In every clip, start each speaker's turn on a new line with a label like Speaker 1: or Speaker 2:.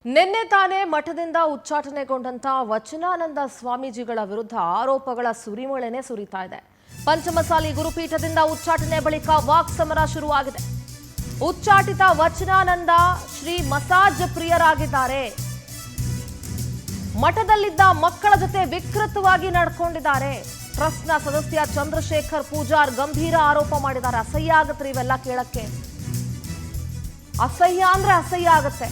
Speaker 1: ನಿನ್ನೆ ತಾನೇ ಮಠದಿಂದ ಉಚ್ಚಾಟನೆಗೊಂಡಂತ ವಚನಾನಂದ ಸ್ವಾಮೀಜಿಗಳ ವಿರುದ್ಧ ಆರೋಪಗಳ ಸುರಿಮಳೆನೆ ಸುರಿತಾ ಇದೆ. ಪಂಚಮಸಾಲಿ ಗುರುಪೀಠದಿಂದ ಉಚ್ಚಾಟನೆ ಬಳಿಕ ವಾಕ್ ಸಮರ ಶುರುವಾಗಿದೆ. ಉಚ್ಚಾಟಿತ ವಚನಾನಂದ ಶ್ರೀ ಮಸಾಜ್ ಪ್ರಿಯರಾಗಿದ್ದಾರೆ. ಮಠದಲ್ಲಿದ್ದ ಮಕ್ಕಳ ಜೊತೆ ವಿಕೃತವಾಗಿ ನಡ್ಕೊಂಡಿದ್ದಾರೆ. ಟ್ರಸ್ಟ್ನ ಸದಸ್ಯ ಚಂದ್ರಶೇಖರ್ ಪೂಜಾರ್ ಗಂಭೀರ ಆರೋಪ ಮಾಡಿದ್ದಾರೆ. ಅಸಹ್ಯ ಆಗತ್ತೆ ಇವೆಲ್ಲ ಕೇಳಕ್ಕೆ. ಅಸಹ್ಯ ಅಂದ್ರೆ ಅಸಹ್ಯ ಆಗತ್ತೆ.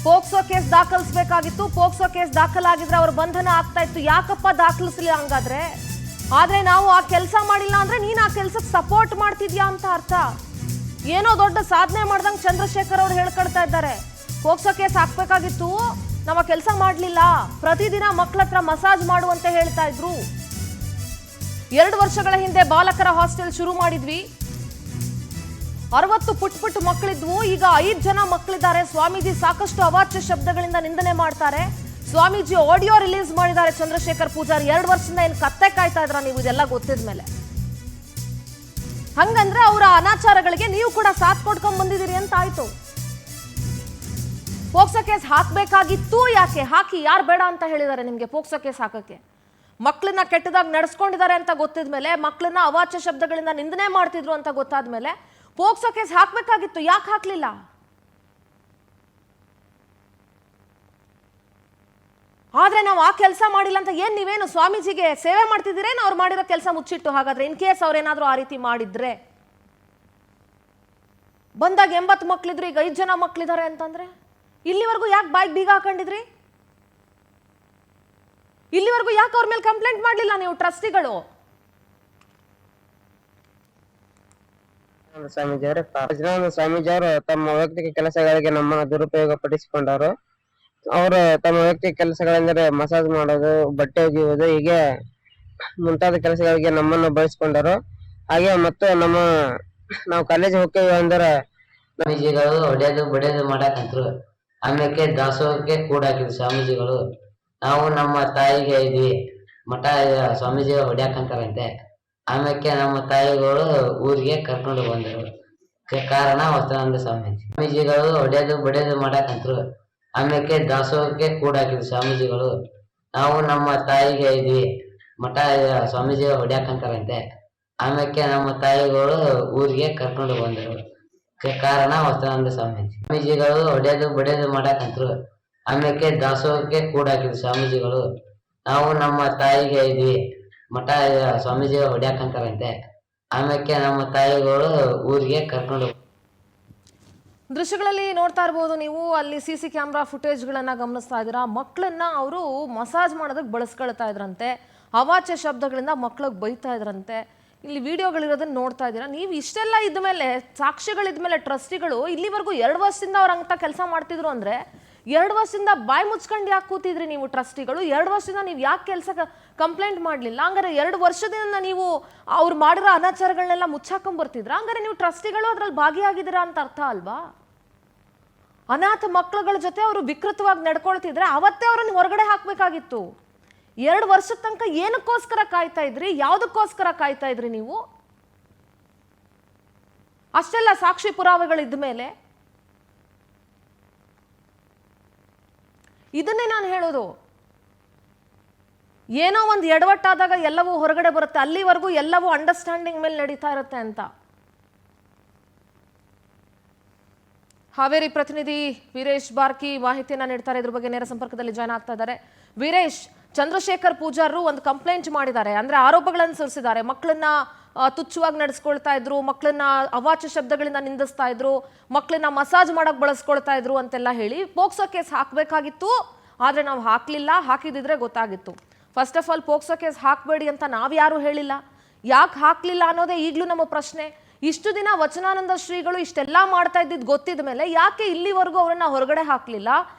Speaker 1: ಪೋಕ್ಸೋ ಕೇಸ್ ದಾಖಲಿಸಬೇಕಾಗಿತ್ತು. ಪೋಕ್ಸೋ ಕೇಸ್ ದಾಖಲಾಗಿದ್ರೆ ಅವ್ರ ಬಂಧನ ಆಗ್ತಾ ಇತ್ತು. ಯಾಕಪ್ಪ ದಾಖಲಿಸಲಿ ಹಂಗಾದ್ರೆ? ಆದ್ರೆ ನಾವು ಆ ಕೆಲಸ ಮಾಡಿಲ್ಲ ಅಂದ್ರೆ ನೀನ್ ಆ ಕೆಲ್ಸಕ್ಕೆ ಸಪೋರ್ಟ್ ಮಾಡ್ತಿದ್ಯಾ ಅಂತ ಅರ್ಥ. ಏನೋ ದೊಡ್ಡ ಸಾಧನೆ ಮಾಡ್ದಂಗೆ ಚಂದ್ರಶೇಖರ್ ಅವ್ರು ಹೇಳ್ಕೊಳ್ತಾ ಇದ್ದಾರೆ. ಪೋಕ್ಸೋ ಕೇಸ್ ಹಾಕ್ಬೇಕಾಗಿತ್ತು, ನಮ್ಮ ಕೆಲಸ ಮಾಡ್ಲಿಲ್ಲ. ಪ್ರತಿದಿನ ಮಕ್ಕಳ ಹತ್ರ ಮಸಾಜ್ ಮಾಡುವಂತೆ ಹೇಳ್ತಾ ಇದ್ರು. 2 ವರ್ಷಗಳ ಹಿಂದೆ ಬಾಲಕರ ಹಾಸ್ಟೆಲ್ ಶುರು ಮಾಡಿದ್ವಿ. 60 ಪುಟ್ ಮಕ್ಕಳಿದ್ವು. ಈಗ 5 ಜನ ಮಕ್ಕಳಿದ್ದಾರೆ. ಸ್ವಾಮೀಜಿ ಸಾಕಷ್ಟು ಅವಾಚ್ಯ ಶಬ್ದಗಳಿಂದ ನಿಂದನೆ ಮಾಡ್ತಾರೆ. ಸ್ವಾಮೀಜಿ ಆಡಿಯೋ ರಿಲೀಸ್ ಮಾಡಿದ್ದಾರೆ ಚಂದ್ರಶೇಖರ್ ಪೂಜಾರಿ. 2 ವರ್ಷದಿಂದ ಏನ್ ಕತ್ತೆ ಕಾಯ್ತಾ ಇದ್ರ ನೀವು ಇದೆಲ್ಲ ಗೊತ್ತಿದ್ಮೇಲೆ? ಹಂಗಂದ್ರೆ ಅವರ ಅನಾಚಾರಗಳಿಗೆ ನೀವು ಕೂಡ ಸಾಥ್ ಕೊಡ್ಕೊಂಡ್ ಬಂದಿದ್ದೀರಿ ಅಂತ ಆಯ್ತು. ಪೋಕ್ಸೋ ಕೇಸ್ ಹಾಕ್ಬೇಕಾಗಿತ್ತು. ಯಾಕೆ ಹಾಕಿ? ಯಾರು ಬೇಡ ಅಂತ ಹೇಳಿದ್ದಾರೆ ನಿಮ್ಗೆ ಪೋಕ್ಸೋ ಕೇಸ್ ಹಾಕಕ್ಕೆ? ಮಕ್ಕಳನ್ನ ಕೆಟ್ಟದಾಗಿ ನಡೆಸ್ಕೊಂಡಿದ್ದಾರೆ ಅಂತ ಗೊತ್ತಿದ್ಮೇಲೆ, ಮಕ್ಕಳನ್ನ ಅವಾಚ್ಯ ಶಬ್ದಗಳಿಂದ ನಿಂದನೆ ಮಾಡ್ತಿದ್ರು ಅಂತ ಗೊತ್ತಾದ್ಮೇಲೆ ಪೋಕ್ಸೋ ಕೇಸ್ ಹಾಕ್ಬೇಕಾಗಿತ್ತು. ಯಾಕೆ ಹಾಕ್ಲಿಲ್ಲ? ಆದ್ರೆ ನಾವು ಆ ಕೆಲಸ ಮಾಡಿಲ್ಲ ಅಂತ ಏನ್ ನೀವೇನು ಸ್ವಾಮೀಜಿಗೆ ಸೇವೆ ಮಾಡ್ತಿದ್ದೀರೇನು? ಅವ್ರು ಮಾಡಿರೋ ಕೆಲಸ ಮುಚ್ಚಿಟ್ಟು ಹಾಗಾದ್ರೆ ಇನ್ ಕೇಸ್ ಅವ್ರೇನಾದ್ರೂ ಆ ರೀತಿ ಮಾಡಿದ್ರೆ? ಬಂದಾಗ 80 ಮಕ್ಳಿದ್ರು, ಈಗ 5 ಜನ ಮಕ್ಳಿದ್ದಾರೆ ಅಂತಂದ್ರೆ ಇಲ್ಲಿವರೆಗೂ ಯಾಕೆ ಬಾಯ್ಗೆ ಬೀಗ ಹಾಕೊಂಡಿದ್ರಿ? ಇಲ್ಲಿವರೆಗೂ ಯಾಕೆ ಅವ್ರ ಮೇಲೆ ಕಂಪ್ಲೇಂಟ್ ಮಾಡ್ಲಿಲ್ಲ ನೀವು ಟ್ರಸ್ಟಿಗಳು?
Speaker 2: ಸ್ವಾಮೀಜಿ ಅವರು ತಮ್ಮ ವೈಯಕ್ತಿಕ ಕೆಲಸಗಳಿಗೆ ನಮ್ಮನ್ನು ದುರುಪಯೋಗ ಪಡಿಸಿಕೊಂಡರು. ಅವರು ತಮ್ಮ ವೈಯಕ್ತಿಕ ಕೆಲಸಗಳೆಂದರೆ ಮಸಾಜ್ ಮಾಡೋದು, ಬಟ್ಟೆ ಒಗೆಯುವುದು, ಹೀಗೆ ಮುಂತಾದ ಕೆಲಸಗಳಿಗೆ ನಮ್ಮನ್ನು ಬಳಸಿಕೊಂಡರು. ಹಾಗೆ ಮತ್ತು ನಾವು ಕಾಲೇಜ್ ಹೋಗ್ತೇವೆ ಅಂದ್ರೆ
Speaker 3: ಸ್ವಾಮೀಜಿಗಳು ಹೊಡೆಯೋದು ಬಡಿಯೋದು ಮಾಡಕಂತ್ರು. ಆಮೇಲೆ ದಾಸೋಹಕ್ಕೆ ಕೂಡ ಹಾಕಿದ್ರು ಸ್ವಾಮೀಜಿಗಳು. ನಾವು ನಮ್ಮ ತಾಯಿಗೆ ಇದ್ವಿ, ಮಠ ಸ್ವಾಮೀಜಿ ಹೊಡ್ಯಾಕಂತಾರಂತೆ. ಆಮೇಲೆ ನಮ್ಮ ತಾಯಿಗಳು ಊರಿಗೆ ಕರ್ಕೊಂಡು ಬಂದರು. ಕಾರಣ ವಚನಾನಂದ ಸ್ವಾಮೀಜಿಗಳು ಹೊಡೆಯೋದು ಬಡಿಯೋದು ಮಾಡಕಂತ್ರು. ಆಮೇಲೆ ದಾಸೋಹಕ್ಕೆ ಕೂಡ ಹಾಕಿದ್ರು ಸ್ವಾಮೀಜಿಗಳು. ನಾವು ನಮ್ಮ ತಾಯಿಗೆ ಇದ್ವಿ, ಮಠ ಸ್ವಾಮೀಜಿ ಹೊಡ್ಯಾಕಂತಾರಂತೆ. ಆಮೇಲೆ ನಮ್ಮ ತಾಯಿಗಳು ಊರಿಗೆ ಕರ್ಕೊಂಡು ಬಂದರು. ಕಾರಣ ವಚನಾನಂದ ಸ್ವಾಮೀಜಿಗಳು ಹೊಡೆಯೋದು ಬಡಿಯೋದು ಮಾಡಕಂತ್ರು. ಆಮೇಲೆ ದಾಸೋಹಕ್ಕೆ ಕೂಡ ಹಾಕಿದ್ರು ಸ್ವಾಮೀಜಿಗಳು. ನಾವು ನಮ್ಮ ತಾಯಿಗೆ ಇದ್ವಿ, ಮಠ ಸ್ವಾಮೀಜಿ ಹೊಡ್ಯಾಕಂತಾರಂತೆ. ಆಮೇಲೆ ನಮ್ಮ ತಾಯಿಗಳು ಊರಿಗೆ ಕರ್ಕೊಂಡು.
Speaker 1: ದೃಶ್ಯಗಳಲ್ಲಿ ನೋಡ್ತಾ ಇರ್ಬೋದು ನೀವು. ಅಲ್ಲಿ CC ಕ್ಯಾಮ್ರಾ ಫುಟೇಜ್ಗಳನ್ನ ಗಮನಿಸ್ತಾ ಇದ್ದೀರಾ. ಮಕ್ಕಳನ್ನ ಅವರು ಮಸಾಜ್ ಮಾಡೋದಕ್ಕೆ ಬಳಸ್ಕೊಳ್ತಾ ಇದ್ರಂತೆ. ಅವಾಚ್ಯ ಶಬ್ದಗಳಿಂದ ಮಕ್ಕಳಿಗೆ ಬೈತಾ ಇದ್ರಂತೆ. ಇಲ್ಲಿ ವಿಡಿಯೋಗಳಿರೋದನ್ನ ನೋಡ್ತಾ ಇದ್ದೀರಾ ನೀವು. ಇಷ್ಟೆಲ್ಲ ಇದ್ಮೇಲೆ, ಸಾಕ್ಷಿಗಳಿದ್ಮೇಲೆ ಟ್ರಸ್ಟಿಗಳು ಇಲ್ಲಿವರೆಗೂ 2 ವರ್ಷದಿಂದ ಅವ್ರ ಅಂತ ಕೆಲಸ ಮಾಡ್ತಿದ್ರು ಅಂದ್ರೆ 2 ವರ್ಷದಿಂದ ಬಾಯಿ ಮುಚ್ಕೊಂಡು ಯಾಕೆ ಕೂತಿದ್ರಿ ನೀವು ಟ್ರಸ್ಟಿಗಳು? 2 ವರ್ಷದಿಂದ ನೀವು ಯಾಕೆ ಕೆಲಸ ಕಂಪ್ಲೇಂಟ್ ಮಾಡಲಿಲ್ಲ? ಹಂಗಾರೆ 2 ವರ್ಷದಿಂದ ನೀವು ಅವ್ರು ಮಾಡಿರೋ ಅನಾಚಾರಗಳನ್ನೆಲ್ಲ ಮುಚ್ಚಾಕೊಂಡ್ ಬರ್ತಿದ್ರ? ಹಂಗಾರೆ ನೀವು ಟ್ರಸ್ಟಿಗಳು ಅದ್ರಲ್ಲಿ ಭಾಗಿಯಾಗಿದ್ದೀರಾ ಅಂತ ಅರ್ಥ ಅಲ್ವಾ? ಅನಾಥ ಮಕ್ಕಳುಗಳ ಜೊತೆ ಅವರು ವಿಕೃತವಾಗಿ ನಡ್ಕೊಳ್ತಿದ್ರೆ ಅವತ್ತೇ ಅವ್ರನ್ನ ಹೊರಗಡೆ ಹಾಕ್ಬೇಕಾಗಿತ್ತು. 2 ವರ್ಷದ ತನಕ ಏನಕ್ಕೋಸ್ಕರ ಕಾಯ್ತಾ ಇದ್ರಿ? ಯಾವುದಕ್ಕೋಸ್ಕರ ಕಾಯ್ತಾ ಇದ್ರಿ ನೀವು? ಅಷ್ಟೆಲ್ಲ ಸಾಕ್ಷಿ ಪುರಾವೆಗಳಿದ್ದ ಮೇಲೆ ಇದನ್ನೇ ನಾನು ಹೇಳೋದು. ಏನೋ ಒಂದು ಎಡವಟ್ಟಾದಾಗ ಎಲ್ಲವೂ ಹೊರಗಡೆ ಬರುತ್ತೆ. ಅಲ್ಲಿವರೆಗೂ ಎಲ್ಲವೂ ಅಂಡರ್ಸ್ಟ್ಯಾಂಡಿಂಗ್ ಮೇಲೆ ನಡೀತಾ ಇರುತ್ತೆ ಅಂತ. ಹಾವೇರಿ ಪ್ರತಿನಿಧಿ ವೀರೇಶ್ ಬಾರ್ಕಿ ಮಾಹಿತಿಯನ್ನ ನೀಡ್ತಾರೆ. ಇದ್ರ ಬಗ್ಗೆ ನೇರ ಸಂಪರ್ಕದಲ್ಲಿ ಜಾಯ್ನ್ ಆಗ್ತಾ ಇದ್ದಾರೆ. ವೀರೇಶ್, ಚಂದ್ರಶೇಖರ್ ಪೂಜಾರರು ಒಂದು ಕಂಪ್ಲೇಂಟ್ ಮಾಡಿದ್ದಾರೆ, ಅಂದ್ರೆ ಆರೋಪಗಳನ್ನು ಸುರಿಸಿದ್ದಾರೆ. ಮಕ್ಕಳನ್ನ ತುಚ್ಛವಾಗಿ ನಡೆಸ್ಕೊಳ್ತಾ ಇದ್ರು, ಮಕ್ಕಳನ್ನ ಅವಾಚ್ಯ ಶಬ್ದಗಳಿಂದ ನಿಂದಿಸ್ತಾ ಇದ್ರು, ಮಕ್ಕಳನ್ನ ಮಸಾಜ್ ಮಾಡಕ್ ಬಳಸ್ಕೊಳ್ತಾ ಇದ್ರು ಅಂತೆಲ್ಲ ಹೇಳಿ ಪೋಕ್ಸೋ ಕೇಸ್ ಹಾಕ್ಬೇಕಾಗಿತ್ತು. ಆದ್ರೆ ನಾವು ಹಾಕ್ಲಿಲ್ಲ. ಹಾಕಿದಿದ್ರೆ ಗೊತ್ತಾಗಿತ್ತು. First of all POCSO case ಹಾಕ್ಬೇಡಿ ಅಂತ ನಾವ್ಯಾರು ಹೇಳಿಲ್ಲ. ಯಾಕೆ ಹಾಕ್ಲಿಲ್ಲ ಅನ್ನೋದೇ ಈಗಲೂ ನಮ್ಮ ಪ್ರಶ್ನೆ. ಇಷ್ಟು ದಿನ ವಚನಾನಂದ ಶ್ರೀಗಳು ಇಷ್ಟೆಲ್ಲ ಮಾಡ್ತಾ ಇದ್ದಿದ್ದು ಗೊತ್ತಿದ ಮೇಲೆ ಯಾಕೆ ಇಲ್ಲಿವರೆಗೂ ಅವರನ್ನ ಹೊರಗಡೆ ಹಾಕ್ಲಿಲ್ಲ?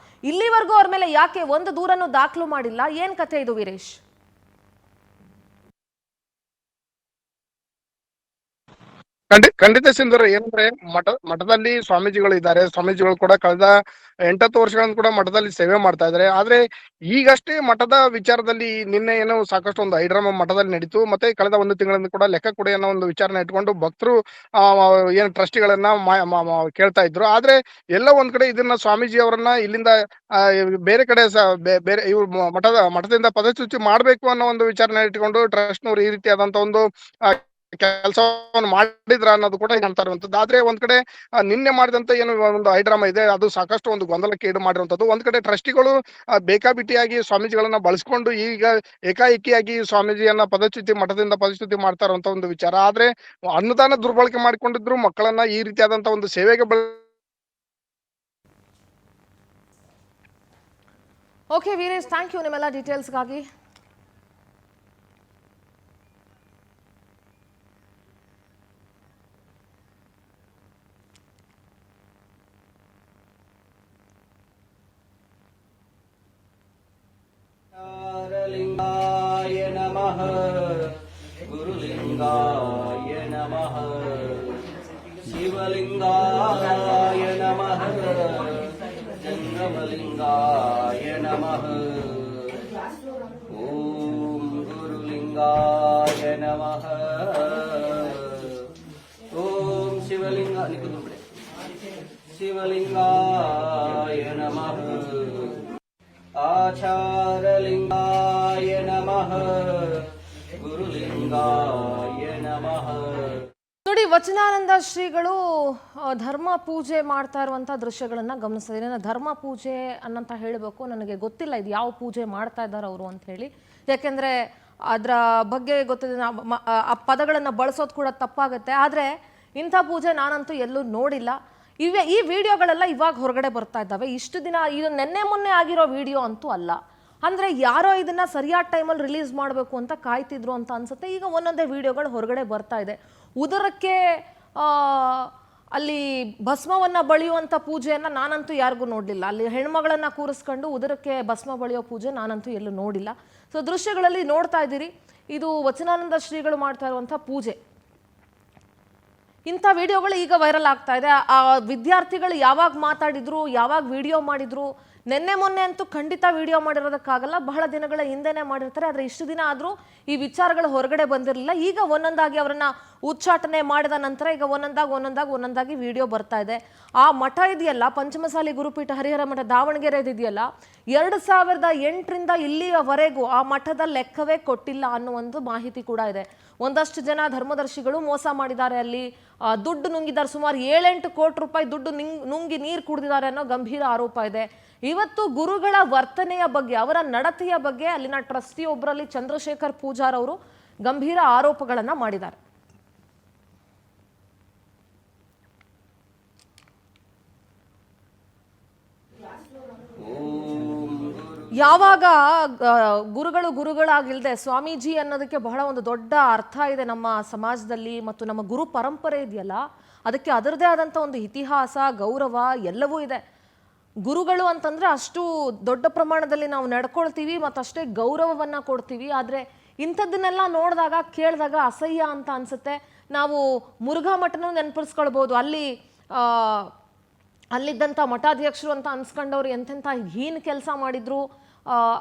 Speaker 1: ಇಲ್ಲಿವರೆಗೂ ಅವ್ರ ಮೇಲೆ ಯಾಕೆ ಒಂದು ದೂರನ್ನು ದಾಖಲು ಮಾಡಿಲ್ಲ? ಏನ್ ಕಥೆ ಇದು ವೀರೇಶ್?
Speaker 4: ಖಂಡಿತ ಸಿಂಧೂರ, ಏನಂದ್ರೆ ಮಠದಲ್ಲಿ ಸ್ವಾಮೀಜಿಗಳು ಇದ್ದಾರೆ. ಸ್ವಾಮೀಜಿಗಳು ಕೂಡ ಕಳೆದ 8-10 ವರ್ಷಗಳಿಂದ ಕೂಡ ಮಠದಲ್ಲಿ ಸೇವೆ ಮಾಡ್ತಾ ಇದ್ದಾರೆ. ಆದ್ರೆ ಈಗಷ್ಟೇ ಮಠದ ವಿಚಾರದಲ್ಲಿ ನಿನ್ನೆ ಏನೋ ಸಾಕಷ್ಟು ಒಂದು ಹೈಡ್ರಾಮಾ ಮಠದಲ್ಲಿ ನಡೀತು. ಮತ್ತೆ ಕಳೆದ 1 ತಿಂಗಳಿಂದ ಕೂಡ ಲೆಕ್ಕ ಕೊಡಿ ಅನ್ನೋ ಒಂದು ವಿಚಾರನ ಇಟ್ಕೊಂಡು ಭಕ್ತರು ಆ ಏನು ಟ್ರಸ್ಟಿಗಳನ್ನ ಕೇಳ್ತಾ ಇದ್ರು. ಆದ್ರೆ ಎಲ್ಲ ಒಂದ್ ಕಡೆ ಇದನ್ನ ಸ್ವಾಮೀಜಿ ಅವರನ್ನ ಇಲ್ಲಿಂದ ಬೇರೆ ಕಡೆ ಬೇರೆ ಇವ್ರು ಮಠದಿಂದ ಪದಚ್ಯುತಿ ಮಾಡ್ಬೇಕು ಅನ್ನೋ ಒಂದು ವಿಚಾರನ ಇಟ್ಕೊಂಡು ಟ್ರಸ್ಟ್ನವ್ರು ಈ ರೀತಿಯಾದಂತ ಒಂದು ಕೆಲಸವನ್ನು ಮಾಡಿದ್ರ ಅನ್ನೋದು ಕೂಡ ಹೇಳ್ತಾ ಇರುವಂತದ್ದು. ಆದ್ರೆ ಒಂದ್ ಕಡೆ ನಿನ್ನೆ ಮಾಡಿದಂತ ಏನು ಒಂದು ಹೈಡ್ರಾಮಾ ಇದೆ, ಅದು ಸಾಕಷ್ಟು ಒಂದು ಗೊಂದಲಕ್ಕೆ ಈಡು ಮಾಡಿರುವಂತದ್ದು. ಒಂದ್ ಕಡೆ ಟ್ರಸ್ಟಿಗಳು ಬೇಕಾಬಿಟ್ಟಿಯಾಗಿ ಸ್ವಾಮೀಜಿಗಳನ್ನ ಬಳಸ್ಕೊಂಡು ಈಗ ಏಕಾಏಕಿಯಾಗಿ ಸ್ವಾಮೀಜಿಯನ್ನ ಮಠದಿಂದ ಪದಚ್ಯುತಿ ಮಾಡ್ತಾ ಇರುವಂತ ಒಂದು ವಿಚಾರ. ಆದ್ರೆ ಅನುದಾನ ದುರ್ಬಳಕೆ ಮಾಡಿಕೊಂಡಿದ್ರು, ಮಕ್ಕಳನ್ನ ಈ ರೀತಿಯಾದಂತ ಒಂದು ಸೇವೆಗೆ
Speaker 1: ಓಕೆ ವೀರೇಶ್, ಥ್ಯಾಂಕ್ ಯು ನಿಮ್ಮೆಲ್ಲ ಡೀಟೇಲ್ಸ್ಗಾಗಿ.
Speaker 5: ಲಿಂಗಾಯ ನಮಃ ಗುರುಲಿಂಗಾಯ ನಮಃ ಶಿವಲಿಂಗಾಯ ನಮಃ ಜಂಗಮಲಿಂಗಾಯ ನಮಃ ಓಂ ಗುರುಲಿಂಗಾಯ ನಮಃ ಓಂ ಶಿವಲಿಂಗಾಯ ನಮಃ ಆಚಾರಲಿಂಗಾಯ ನಮಃ ಗುರುಲಿಂಗಾಯ ನಮಃ.
Speaker 1: ನೋಡಿ, ವಚನಾನಂದ ಶ್ರೀಗಳು ಧರ್ಮ ಪೂಜೆ ಮಾಡ್ತಾ ಇರುವಂಥ ದೃಶ್ಯಗಳನ್ನು ಗಮನಿಸ್ತಿದ್ದೀನಿ. ನಾನು ಧರ್ಮ ಪೂಜೆ ಅನ್ನಂತ ಹೇಳಬೇಕು, ನನಗೆ ಗೊತ್ತಿಲ್ಲ ಇದು ಯಾವ ಪೂಜೆ ಮಾಡ್ತಾ ಇದ್ದಾರೆ ಅವರು ಅಂತ ಹೇಳಿ. ಯಾಕೆಂದರೆ ಅದರ ಬಗ್ಗೆ ಗೊತ್ತಿದೆ, ಆ ಪದಗಳನ್ನು ಬಳಸೋದು ಕೂಡ ತಪ್ಪಾಗುತ್ತೆ. ಆದರೆ ಇಂಥ ಪೂಜೆ ನಾನಂತೂ ಎಲ್ಲೂ ನೋಡಿಲ್ಲ. ಈ ವಿಡಿಯೋಗಳೆಲ್ಲ ಇವಾಗ ಹೊರಗಡೆ ಬರ್ತಾ ಇದ್ದಾವೆ. ಇಷ್ಟು ದಿನ ಇದು ನೆನ್ನೆ ಮೊನ್ನೆ ಆಗಿರೋ ವಿಡಿಯೋ ಅಂತೂ ಅಲ್ಲ. ಅಂದರೆ ಯಾರೋ ಇದನ್ನು ಸರಿಯಾದ ಟೈಮಲ್ಲಿ ರಿಲೀಸ್ ಮಾಡಬೇಕು ಅಂತ ಕಾಯ್ತಿದ್ರು ಅಂತ ಅನ್ಸುತ್ತೆ. ಈಗ ಒಂದೊಂದೇ ವಿಡಿಯೋಗಳು ಹೊರಗಡೆ ಬರ್ತಾ ಇದೆ. ಉದರಕ್ಕೆ ಅಲ್ಲಿ ಭಸ್ಮವನ್ನು ಬಳಿಯುವಂಥ ಪೂಜೆಯನ್ನು ನಾನಂತೂ ಯಾರಿಗೂ ನೋಡಲಿಲ್ಲ. ಅಲ್ಲಿ ಹೆಣ್ಮಗಳನ್ನು ಕೂರಿಸ್ಕೊಂಡು ಉದರಕ್ಕೆ ಭಸ್ಮ ಬಳಿಯೋ ಪೂಜೆ ನಾನಂತೂ ಎಲ್ಲೂ ನೋಡಿಲ್ಲ. ಸೊ ದೃಶ್ಯಗಳಲ್ಲಿ ನೋಡ್ತಾ ಇದ್ದೀರಿ, ಇದು ವಚನಾನಂದ ಶ್ರೀಗಳು ಮಾಡ್ತಾ ಇರುವಂಥ ಪೂಜೆ. ಇಂಥ ವಿಡಿಯೋಗಳು ಈಗ ವೈರಲ್ ಆಗ್ತಾ ಇದೆ. ಆ ವಿದ್ಯಾರ್ಥಿಗಳು ಯಾವಾಗ ಮಾತಾಡಿದ್ರು, ಯಾವಾಗ ವಿಡಿಯೋ ಮಾಡಿದ್ರು, ನೆನ್ನೆ ಮೊನ್ನೆ ಅಂತೂ ಖಂಡಿತ ವಿಡಿಯೋ ಮಾಡಿರೋದಕ್ಕಾಗಲ್ಲ, ಬಹಳ ದಿನಗಳ ಹಿಂದೆನೇ ಮಾಡಿರ್ತಾರೆ. ಆದರೆ ಇಷ್ಟು ದಿನ ಆದರೂ ಈ ವಿಚಾರಗಳು ಹೊರಗಡೆ ಬಂದಿರಲಿಲ್ಲ. ಈಗ ಒಂದೊಂದಾಗಿ ಅವರನ್ನ ಉಚ್ಚಾಟನೆ ಮಾಡಿದ ನಂತರ ಈಗ ಒಂದೊಂದಾಗಿ ವಿಡಿಯೋ ಬರ್ತಾ ಇದೆ. ಆ ಮಠ ಇದೆಯಲ್ಲ, ಪಂಚಮಸಾಲಿ ಗುರುಪೀಠ ಹರಿಹರ ಮಠ ದಾವಣಗೆರೆ ಇದೆಯಲ್ಲ, 2008ರಿಂದ ಇಲ್ಲಿಯವರೆಗೂ ಆ ಮಠದ ಲೆಕ್ಕವೇ ಕೊಟ್ಟಿಲ್ಲ ಅನ್ನೋ ಒಂದು ಮಾಹಿತಿ ಕೂಡ ಇದೆ. ಒಂದಷ್ಟು ಜನ ಧರ್ಮದರ್ಶಿಗಳು ಮೋಸ ಮಾಡಿದ್ದಾರೆ, ಅಲ್ಲಿ ದುಡ್ಡು ನುಂಗಿದ್ದಾರೆ. ಸುಮಾರು 7-8 ಕೋಟಿ ರೂಪಾಯಿ ದುಡ್ಡು ನುಂಗಿ ನೀರು ಕುಡಿದಿದ್ದಾರೆ ಅನ್ನೋ ಗಂಭೀರ ಆರೋಪ ಇದೆ. ಇವತ್ತು ಗುರುಗಳ ವರ್ತನೆಯ ಬಗ್ಗೆ, ಅವರ ನಡತೆಯ ಬಗ್ಗೆ ಅಲ್ಲಿನ ಟ್ರಸ್ಟಿ ಒಬ್ಬರಲ್ಲಿ ಚಂದ್ರಶೇಖರ್ ಪೂಜಾರ್ ಅವರು ಗಂಭೀರ ಆರೋಪಗಳನ್ನ ಮಾಡಿದ್ದಾರೆ. ಯಾವಾಗ ಗುರುಗಳಾಗಿಲ್ಲದೆ ಸ್ವಾಮೀಜಿ ಅನ್ನೋದಕ್ಕೆ ಬಹಳ ಒಂದು ದೊಡ್ಡ ಅರ್ಥ ಇದೆ ನಮ್ಮ ಸಮಾಜದಲ್ಲಿ, ಮತ್ತು ನಮ್ಮ ಗುರು ಪರಂಪರೆ ಇದೆಯಲ್ಲ ಅದಕ್ಕೆ ಅದರದೇ ಆದಂಥ ಒಂದು ಇತಿಹಾಸ, ಗೌರವ ಎಲ್ಲವೂ ಇದೆ. ಗುರುಗಳು ಅಂತಂದ್ರೆ ಅಷ್ಟು ದೊಡ್ಡ ಪ್ರಮಾಣದಲ್ಲಿ ನಾವು ನಡ್ಕೊಳ್ತೀವಿ ಮತ್ತು ಅಷ್ಟೇ ಗೌರವವನ್ನು ಕೊಡ್ತೀವಿ. ಆದರೆ ಇಂಥದ್ದನ್ನೆಲ್ಲ ನೋಡಿದಾಗ ಕೇಳಿದಾಗ ಅಸಹ್ಯ ಅಂತ ಅನ್ಸುತ್ತೆ. ನಾವು ಮುರುಘಾ ಮಠನೂ ನೆನಪಿಸ್ಕೊಳ್ಬೋದು. ಅಲ್ಲಿದ್ದಂಥ ಮಠಾಧ್ಯಕ್ಷರು ಅಂತ ಅನ್ಸ್ಕೊಂಡವ್ರು ಎಂತೆಂಥ ಹೀನ ಕೆಲಸ ಮಾಡಿದ್ರು,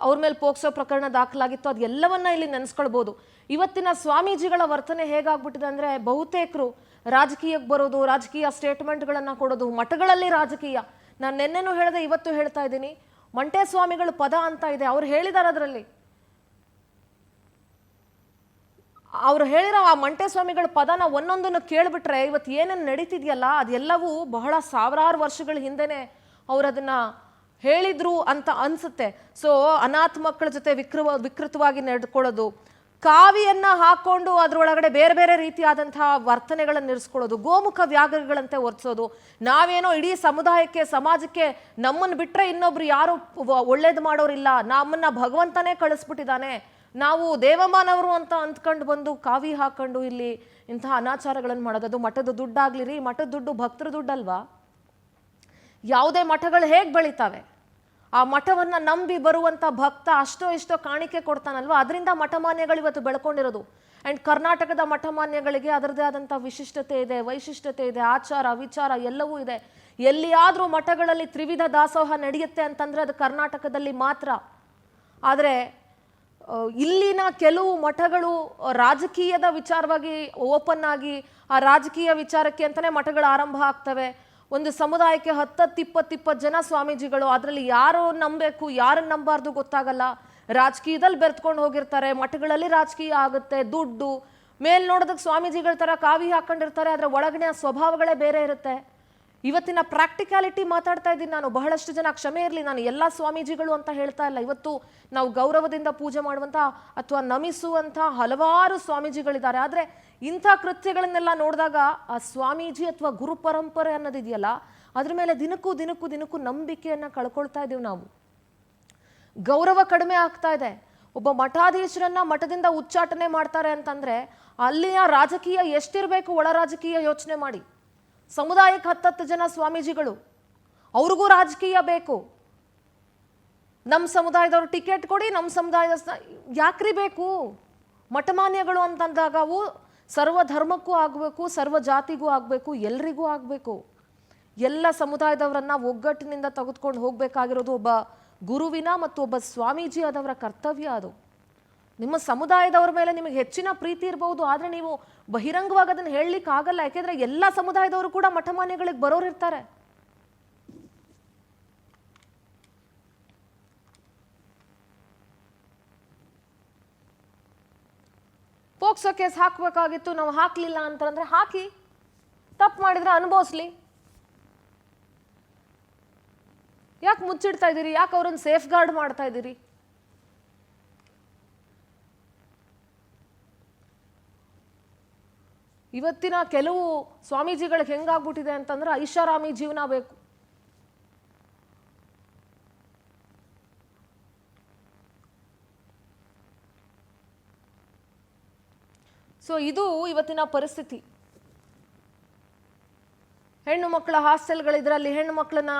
Speaker 1: ಅವ್ರ ಮೇಲೆ ಪೋಕ್ಸೋ ಪ್ರಕರಣ ದಾಖಲಾಗಿತ್ತು, ಅದು ಎಲ್ಲವನ್ನ ಇಲ್ಲಿ ನೆನೆಸ್ಕೊಳ್ಬೋದು. ಇವತ್ತಿನ ಸ್ವಾಮೀಜಿಗಳ ವರ್ತನೆ ಹೇಗಾಗ್ಬಿಟ್ಟಿದೆ ಅಂದರೆ, ಬಹುತೇಕರು ರಾಜಕೀಯಕ್ಕೆ ಬರೋದು, ರಾಜಕೀಯ ಸ್ಟೇಟ್ಮೆಂಟ್ಗಳನ್ನು ಕೊಡೋದು, ಮಠಗಳಲ್ಲಿ ರಾಜಕೀಯ. ನಾನು ನೆನ್ನೆನೂ ಹೇಳಿದೆ, ಇವತ್ತು ಹೇಳ್ತಾ ಇದ್ದೀನಿ, ಮಂಟೆ ಸ್ವಾಮಿಗಳು ಪದ ಅಂತ ಇದೆ, ಅವ್ರು ಹೇಳಿದಾರೆ. ಅದರಲ್ಲಿ ಅವ್ರು ಹೇಳಿರೋ ಆ ಮಂಟೆ ಸ್ವಾಮಿಗಳ ಪದನ ಒಂದೊಂದನ್ನು ಕೇಳಿಬಿಟ್ರೆ ಇವತ್ತು ಏನೇನು ನಡೀತಿದೆಯಲ್ಲ ಅದೆಲ್ಲವೂ ಬಹಳ ಸಾವಿರಾರು ವರ್ಷಗಳ ಹಿಂದೆನೆ ಅವ್ರು ಅದನ್ನ ಹೇಳಿದ್ರು ಅಂತ ಅನ್ಸುತ್ತೆ. ಸೊ ಅನಾಥ ಮಕ್ಕಳ ಜೊತೆ ವಿಕೃತವಾಗಿ ನಡ್ಕೊಳ್ಳೋದು, ಕಾವಿಯನ್ನ ಹಾಕೊಂಡು ಅದರೊಳಗಡೆ ಬೇರೆ ಬೇರೆ ರೀತಿಯಾದಂತಹ ವರ್ತನೆಗಳನ್ನು ಇರಿಸ್ಕೊಳ್ಳೋದು, ಗೋಮುಖ ವ್ಯಾಘ್ರಗಳಂತೆ ವರ್ತಿಸೋದು, ನಾವೇನೋ ಇಡೀ ಸಮುದಾಯಕ್ಕೆ ಸಮಾಜಕ್ಕೆ ನಮ್ಮನ್ನು ಬಿಟ್ಟರೆ ಇನ್ನೊಬ್ರು ಯಾರು ಒಳ್ಳೇದು ಮಾಡೋರಿಲ್ಲ, ನಮ್ಮನ್ನ ಭಗವಂತನೇ ಕಳಿಸ್ಬಿಟ್ಟಿದ್ದಾನೆ, ನಾವು ದೇವಮಾನವರು ಅಂತ ಅಂದ್ಕೊಂಡು ಬಂದು ಕಾವಿ ಹಾಕೊಂಡು ಇಲ್ಲಿ ಇಂತಹ ಅನಾಚಾರಗಳನ್ನು ಮಾಡೋದು. ಅದು ಮಠದ ದುಡ್ಡಾಗ್ಲಿರಿ, ಮಠದ ದುಡ್ಡು ಭಕ್ತರ ದುಡ್ಡಲ್ವಾ? ಯಾವುದೇ ಮಠಗಳು ಹೇಗೆ ಬೆಳಿತಾವೆ? ಆ ಮಠವನ್ನ ನಂಬಿ ಬರುವಂತ ಭಕ್ತ ಅಷ್ಟೋ ಇಷ್ಟೋ ಕಾಣಿಕೆ ಕೊಡ್ತಾನಲ್ವಾ, ಅದರಿಂದ ಮಠಮಾನ್ಯಗಳು ಇವತ್ತು ಬೆಳ್ಕೊಂಡಿರೋದು. ಆ್ಯಂಡ್ ಕರ್ನಾಟಕದ ಮಠಮಾನ್ಯಗಳಿಗೆ ಅದರದೇ ಆದಂಥ ವಿಶಿಷ್ಟತೆ ಇದೆ, ವೈಶಿಷ್ಟ್ಯತೆ ಇದೆ, ಆಚಾರ ವಿಚಾರ ಎಲ್ಲವೂ ಇದೆ. ಎಲ್ಲಿಯಾದರೂ ಮಠಗಳಲ್ಲಿ ತ್ರಿವಿಧ ದಾಸೋಹ ನಡೆಯುತ್ತೆ ಅಂತಂದರೆ ಅದು ಕರ್ನಾಟಕದಲ್ಲಿ ಮಾತ್ರ. ಆದರೆ ಇಲ್ಲಿನ ಕೆಲವು ಮಠಗಳು ರಾಜಕೀಯದ ವಿಚಾರವಾಗಿ ಓಪನ್ ಆಗಿ ಆ ರಾಜಕೀಯ ವಿಚಾರಕ್ಕೆ ಅಂತಲೇ ಮಠಗಳು ಆರಂಭ ಆಗ್ತವೆ. ಒಂದು ಸಮುದಾಯಕ್ಕೆ 10-20 ಜನ ಸ್ವಾಮೀಜಿಗಳು, ಅದರಲ್ಲಿ ಯಾರು ನಂಬಬೇಕು ಯಾರನ್ನು ನಂಬಾರ್ದು ಗೊತ್ತಾಗಲ್ಲ. ರಾಜಕೀಯದಲ್ಲಿ ಬೆರೆತ್ಕೊಂಡು ಹೋಗಿರ್ತಾರೆ, ಮಠಗಳಲ್ಲಿ ರಾಜಕೀಯ ಆಗುತ್ತೆ, ದುಡ್ಡು ಮೇಲ್ ನೋಡೋದಕ್ಕೆ ಸ್ವಾಮೀಜಿಗಳ ಥರ ಕಾವಿ ಹಾಕೊಂಡಿರ್ತಾರೆ, ಅದರ ಒಳಗಡೆ ಸ್ವಭಾವಗಳೇ ಬೇರೆ ಇರುತ್ತೆ. ಇವತ್ತಿನ ಪ್ರಾಕ್ಟಿಕ್ಯಾಲಿಟಿ ಮಾತಾಡ್ತಾ ಇದ್ದೀನಿ ನಾನು. ಬಹಳಷ್ಟು ಜನ, ಕ್ಷಮೆ ಇರಲಿ, ನಾನು ಎಲ್ಲ ಸ್ವಾಮೀಜಿಗಳು ಅಂತ ಹೇಳ್ತಾ ಇಲ್ಲ. ಇವತ್ತು ನಾವು ಗೌರವದಿಂದ ಪೂಜೆ ಮಾಡುವಂಥ ಅಥವಾ ನಮಿಸುವಂಥ ಹಲವಾರು ಸ್ವಾಮೀಜಿಗಳಿದ್ದಾರೆ. ಆದರೆ ಇಂಥ ಕೃತ್ಯಗಳನ್ನೆಲ್ಲ ನೋಡಿದಾಗ ಆ ಸ್ವಾಮೀಜಿ ಅಥವಾ ಗುರು ಪರಂಪರೆ ಅನ್ನೋದಿದೆಯಲ್ಲ, ಅದ್ರ ಮೇಲೆ ದಿನಕ್ಕೂ ದಿನಕ್ಕೂ ದಿನಕ್ಕೂ ನಂಬಿಕೆಯನ್ನು ಕಳ್ಕೊಳ್ತಾ ಇದ್ದೀವಿ ನಾವು. ಗೌರವ ಕಡಿಮೆ ಆಗ್ತಾ ಇದೆ. ಒಬ್ಬ ಮಠಾಧೀಶರನ್ನ ಮಠದಿಂದ ಉಚ್ಚಾಟನೆ ಮಾಡ್ತಾರೆ ಅಂತಂದ್ರೆ ಅಲ್ಲಿಯ ರಾಜಕೀಯ ಎಷ್ಟಿರಬೇಕು, ಒಳ ರಾಜಕೀಯ ಯೋಚನೆ ಮಾಡಿ. ಸಮುದಾಯಕ್ಕೆ 10 ಜನ ಸ್ವಾಮೀಜಿಗಳು, ಅವ್ರಿಗೂ ರಾಜಕೀಯ ಬೇಕು. ನಮ್ಮ ಸಮುದಾಯದವ್ರು ಟಿಕೆಟ್ ಕೊಡಿ, ನಮ್ಮ ಸಮುದಾಯದ ಯಾಕ್ರಿ ಬೇಕು? ಮಠಮಾನ್ಯಗಳು ಅಂತಂದಾಗ ಅವು ಸರ್ವ ಧರ್ಮಕ್ಕೂ ಆಗಬೇಕು, ಸರ್ವ ಜಾತಿಗೂ ಆಗಬೇಕು, ಎಲ್ರಿಗೂ ಆಗಬೇಕು. ಎಲ್ಲ ಸಮುದಾಯದವರನ್ನ ಒಗ್ಗಟ್ಟಿನಿಂದ ತೆಗೆದುಕೊಂಡು ಹೋಗಬೇಕಾಗಿರೋದು ಒಬ್ಬ ಗುರುವಿನ ಮತ್ತು ಒಬ್ಬ ಸ್ವಾಮೀಜಿ ಆದವರ ಕರ್ತವ್ಯ ಅದು. ನಿಮ್ಮ ಸಮುದಾಯದವರ ಮೇಲೆ ನಿಮಗೆ ಹೆಚ್ಚಿನ ಪ್ರೀತಿ ಇರಬಹುದು, ಆದರೆ ನೀವು ಬಹಿರಂಗವಾಗಿ ಅದನ್ನು ಹೇಳಲಿಕ್ಕೆ ಆಗಲ್ಲ. ಯಾಕೆಂದ್ರೆ ಎಲ್ಲ ಸಮುದಾಯದವರು ಕೂಡ ಮಠಮಾನ್ಯಗಳಿಗೆ ಬರೋರು ಇರ್ತಾರೆ. ಪೋಕ್ಸೋ ಕೇಸ್ ಹಾಕಬೇಕಾಗಿತ್ತು, ನಾವು ಹಾಕಲಿಲ್ಲ ಅಂತಂದ್ರೆ ಹಾಕಿ, ತಪ್ಪು ಮಾಡಿದ್ರೆ ಅನುಭವಿಸ್ಲಿ. ಯಾಕೆ ಮುಚ್ಚಿಡ್ತಾ ಇದ್ದೀರಿ? ಯಾಕೆ ಅವ್ರನ್ನ ಸೇಫ್ ಗಾರ್ಡ್ ಮಾಡ್ತಾ ಇದ್ದೀರಿ? ಇವತ್ತಿನ ಕೆಲವು ಸ್ವಾಮೀಜಿಗಳಿಗೆ ಹೆಂಗಾಗ್ಬಿಟ್ಟಿದೆ ಅಂತಂದ್ರೆ ಐಷಾರಾಮಿ ಜೀವನ ಬೇಕು. ಸೊ ಇದು ಇವತ್ತಿನ ಪರಿಸ್ಥಿತಿ. ಹೆಣ್ಣು ಮಕ್ಕಳ ಹಾಸ್ಟೆಲ್ಗಳಿದ್ರೆ ಅಲ್ಲಿ ಹೆಣ್ಣು ಮಕ್ಕಳನ್ನ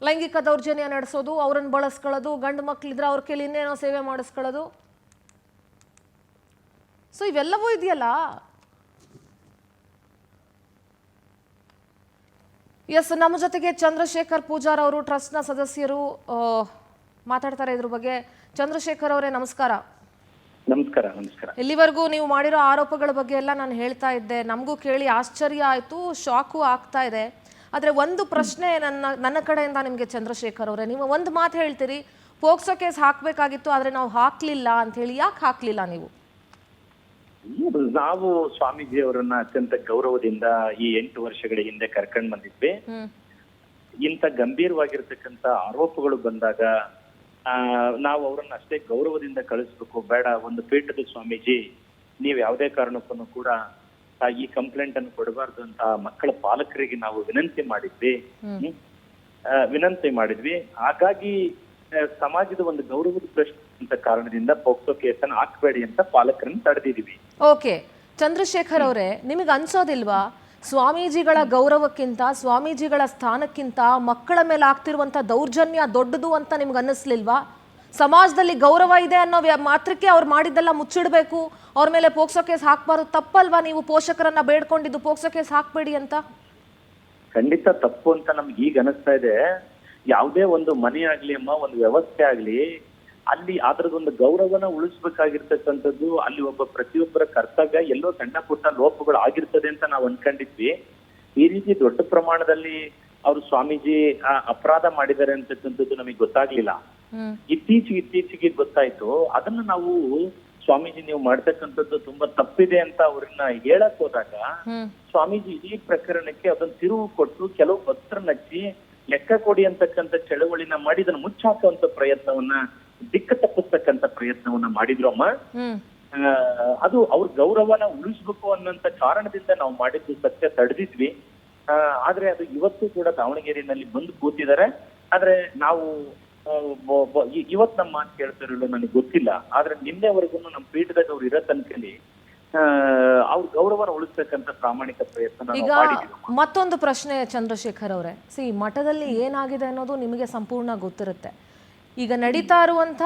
Speaker 1: ಲೈಂಗಿಕ ದೌರ್ಜನ್ಯ ನಡೆಸೋದು, ಅವ್ರನ್ನ ಬಳಸ್ಕೊಳ್ಳೋದು, ಗಂಡು ಮಕ್ಕಳಿದ್ರೆ ಅವ್ರ ಕೈಲಿ ಇನ್ನೇನೋ ಸೇವೆ ಮಾಡಿಸ್ಕೊಳ್ಳೋದು. ಸೊ ಇವೆಲ್ಲವೂ ಇದೆಯಲ್ಲ. ಎಸ್, ನಮ್ಮ ಜೊತೆಗೆ ಚಂದ್ರಶೇಖರ್ ಪೂಜಾರ್ ಅವರು, ಟ್ರಸ್ಟ್ನ ಸದಸ್ಯರು, ಮಾತಾಡ್ತಾರೆ ಇದ್ರ ಬಗ್ಗೆ. ಚಂದ್ರಶೇಖರ್ ಅವರೇ ನಮಸ್ಕಾರ.
Speaker 6: ನಮಸ್ಕಾರ. ನಮಸ್ಕಾರ.
Speaker 1: ಇಲ್ಲಿವರೆಗೂ ನೀವು ಮಾಡಿರೋ ಆರೋಪಗಳ ಬಗ್ಗೆ ಎಲ್ಲ ನಾನು ಹೇಳ್ತಾ ಇದ್ದೆ. ನಮಗೂ ಕೇಳಿ ಆಶ್ಚರ್ಯ ಆಯಿತು, ಶಾಕು ಆಗ್ತಾ ಇದೆ. ಆದರೆ ಒಂದು ಪ್ರಶ್ನೆ ನನ್ನ ಕಡೆಯಿಂದ ನಿಮಗೆ ಚಂದ್ರಶೇಖರ್ ಅವರೇ, ನೀವು ಒಂದು ಮಾತು ಹೇಳ್ತೀರಿ, ಪೋಕ್ಸೋ ಕೇಸ್ ಹಾಕಬೇಕಾಗಿತ್ತು ಆದರೆ ನಾವು ಹಾಕಲಿಲ್ಲ ಅಂತ ಹೇಳಿ. ಯಾಕೆ ಹಾಕಲಿಲ್ಲ ನೀವು?
Speaker 6: ನಾವು ಸ್ವಾಮೀಜಿ ಅವರನ್ನ ಅತ್ಯಂತ ಗೌರವದಿಂದ ಈ 8 ವರ್ಷಗಳ ಹಿಂದೆ ಕರ್ಕೊಂಡ್ ಬಂದಿದ್ವಿ. ಇಂಥ ಗಂಭೀರವಾಗಿರ್ತಕ್ಕಂಥ ಆರೋಪಗಳು ಬಂದಾಗ ನಾವು ಅವ್ರನ್ನ ಅಷ್ಟೇ ಗೌರವದಿಂದ ಕಳಿಸ್ಬೇಕು. ಬೇಡ, ಒಂದು ಪೀಠದ ಸ್ವಾಮೀಜಿ, ನೀವ್ ಯಾವುದೇ ಕಾರಣಕ್ಕೂ ಕೂಡ ಈ ಕಂಪ್ಲೇಂಟ್ ಅನ್ನು ಕೊಡಬಾರ್ದು ಅಂತ ಮಕ್ಕಳ ಪಾಲಕರಿಗೆ ನಾವು ವಿನಂತಿ ಮಾಡಿದ್ವಿ. ಹಾಗಾಗಿ ಸಮಾಜದ ಒಂದು ಗೌರವದ ಪ್ರಶ್ನೆ ಅಂತ ಕಾರಣದಿಂದ ಪೋಕ್ಸೋ ಕೇಸನ್ನು ಹಾಕಬೇಡಿ ಅಂತ ಪಾಲಕರನ್ನು ತಡೆದಿದ್ದೀವಿ.
Speaker 1: ಓಕೆ, ಚಂದ್ರಶೇಖರ್ ಅವರೇ, ನಿಮಗೆ ಅನ್ಸೋದಿಲ್ವಾ ಸ್ವಾಮೀಜಿಗಳ ಗೌರವಕ್ಕಿಂತ, ಸ್ವಾಮೀಜಿಗಳ ಸ್ಥಾನಕ್ಕಿಂತ ಮಕ್ಕಳ ಮೇಲೆ ಆಗ್ತಿರುವಂತ ದೌರ್ಜನ್ಯ ದೊಡ್ಡದು ಅಂತ ನಿಮ್ಗೆ ಅನ್ನಿಸ್ಲಿಲ್ವಾ? ಸಮಾಜದಲ್ಲಿ ಗೌರವ ಇದೆ ಅನ್ನೋ ಮಾತ್ರಕ್ಕೆ ಅವ್ರು ಮಾಡಿದ್ದೆಲ್ಲ ಮುಚ್ಚಿಡ್ಬೇಕು, ಅವ್ರ ಮೇಲೆ ಪೋಕ್ಸೋ ಕೇಸ್ ಹಾಕ್ಬಾರ್ದು. ತಪ್ಪಲ್ವಾ ನೀವು ಪೋಷಕರನ್ನ ಬೇಡ್ಕೊಂಡಿದ್ದು ಪೋಕ್ಸೋ ಕೇಸ್ ಹಾಕ್ಬೇಡಿ ಅಂತ?
Speaker 6: ಖಂಡಿತ ತಪ್ಪು ಅಂತ ನಮ್ಗೆ ಈಗ ಅನಿಸ್ತಾ ಇದೆ. ಯಾವುದೇ ಒಂದು ಮನೆ ಆಗ್ಲಿ ಅಮ್ಮ, ಒಂದು ವ್ಯವಸ್ಥೆ ಆಗ್ಲಿ, ಅಲ್ಲಿ ಅದ್ರದೊಂದು ಗೌರವನ ಉಳಿಸ್ಬೇಕಾಗಿರ್ತಕ್ಕಂಥದ್ದು ಅಲ್ಲಿ ಪ್ರತಿಯೊಬ್ಬರ ಕರ್ತವ್ಯ. ಎಲ್ಲೋ ಸಣ್ಣ ಪುಟ್ಟ ಲೋಪಗಳು ಆಗಿರ್ತದೆ ಅಂತ ನಾವು ಅನ್ಕೊಂಡಿದ್ವಿ. ಈ ರೀತಿ ದೊಡ್ಡ ಪ್ರಮಾಣದಲ್ಲಿ ಅವರು ಸ್ವಾಮೀಜಿ ಅಪರಾಧ ಮಾಡಿದ್ದಾರೆ ಅಂತಕ್ಕಂಥದ್ದು ನಮಗೆ ಗೊತ್ತಾಗ್ಲಿಲ್ಲ. ಇತ್ತೀಚೆಗೆ ಗೊತ್ತಾಯ್ತು. ಅದನ್ನ ನಾವು ಸ್ವಾಮೀಜಿ ನೀವು ಮಾಡ್ತಕ್ಕಂಥದ್ದು ತುಂಬಾ ತಪ್ಪಿದೆ ಅಂತ ಅವ್ರನ್ನ ಹೇಳಕ್ ಹೋದಾಗ ಸ್ವಾಮೀಜಿ ಈ ಪ್ರಕರಣಕ್ಕೆ ಅದನ್ನ ತಿರುವು ಕೊಟ್ಟು ಕೆಲವು ಭಕ್ತರನ್ನ ಹಚ್ಚಿ ಲೆಕ್ಕ ಕೊಡಿ ಅಂತಕ್ಕಂಥ ಚಳವಳಿನ ಮಾಡಿ ಇದನ್ನ ಮುಚ್ಚಾಕುವಂತ ಪ್ರಯತ್ನವನ್ನ, ದಿಕ್ಕ ತಪ್ಪಿಸ್ತಕ್ಕಂಥ ಪ್ರಯತ್ನವನ್ನ ಮಾಡಿದ್ರು ಅಮ್ಮ. ಅದು ಅವ್ರ ಗೌರವನ ಉಳಿಸ್ಬೇಕು ಅನ್ನೋಂತ ಕಾರಣದಿಂದ ನಾವು ಮಾಡಿದ್ದು ಸತ್ಯ, ತಡೆದಿದ್ವಿ. ಆದ್ರೆ ಅದು ಇವತ್ತು ಕೂಡ ದಾವಣಗೆರೆಯಲ್ಲಿ ಬಂದು ಕೂತಿದ್ದಾರೆ. ಆದ್ರೆ ನಾವು ಇವತ್ ನಮ್ಮ ಮಾತು ಕೇಳ್ತಾರಿಲ್ಲ ನನಗೆ ಗೊತ್ತಿಲ್ಲ. ಆದ್ರೆ ನಿನ್ನೆವರೆಗೂ ನಮ್ಮ ಪೀಠದಾಗ ಅವ್ರು ಇರೋ ತನಕಲ್ಲಿ ಅವ್ರ ಗೌರವನ ಉಳಿಸ್ತಕ್ಕಂಥ ಪ್ರಾಮಾಣಿಕ ಪ್ರಯತ್ನ.
Speaker 1: ಈಗ ಮತ್ತೊಂದು ಪ್ರಶ್ನೆ ಚಂದ್ರಶೇಖರ್ ಅವರೇ, ಮಠದಲ್ಲಿ ಏನಾಗಿದೆ ಅನ್ನೋದು ನಿಮಗೆ ಸಂಪೂರ್ಣ ಗೊತ್ತಿರುತ್ತೆ. ಈಗ ನಡೀತಾ ಇರುವಂಥ